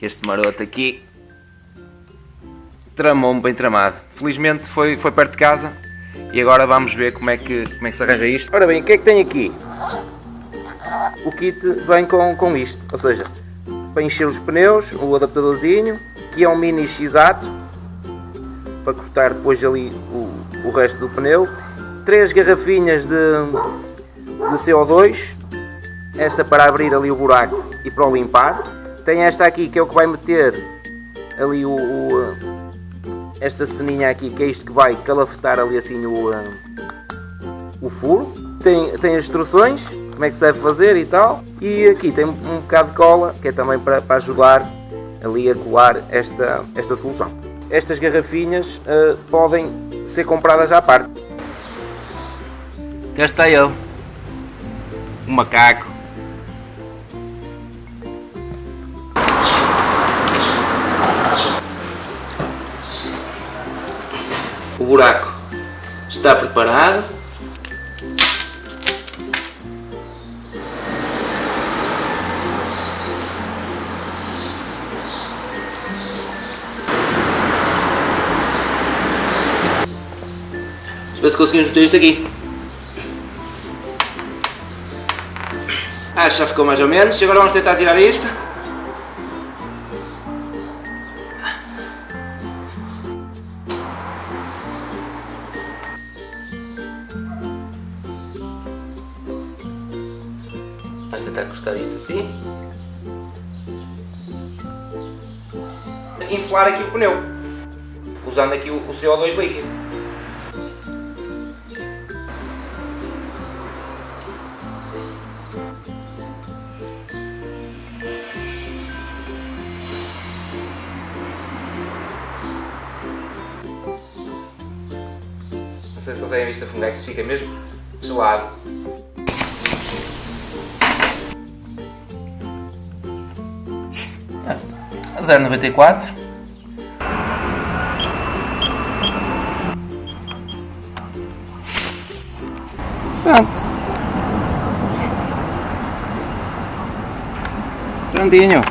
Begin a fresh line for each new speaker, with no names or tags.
que este maroto aqui tramou-me bem tramado. Felizmente foi perto de casa e agora vamos ver como é que se arranja isto. Ora bem, o que é que tem aqui? O kit vem com isto, ou seja, para encher os pneus, o adaptadorzinho, que é um mini X-Ato, para cortar depois ali o resto do pneu, 3 garrafinhas de CO2, esta para abrir ali o buraco e para o limpar, tem esta aqui que é o que vai meter ali esta ceninha aqui, que é isto que vai calafetar ali assim o furo, tem as instruções, como é que se deve fazer e tal, e aqui tem um bocado de cola, que é também para ajudar ali a colar esta solução. Estas garrafinhas podem ser compradas à parte. Cá está ele, o macaco. O buraco está preparado. Vamos ver se conseguimos meter isto aqui. Acho que já ficou mais ou menos. E agora vamos tentar tirar isto. Vamos tentar cortar isto assim. E inflar aqui o pneu, usando aqui o CO2 líquido. Não sei se conseguem ver isto a fungar, que isto fica mesmo gelado. A 0,94. Pronto. Prontinho.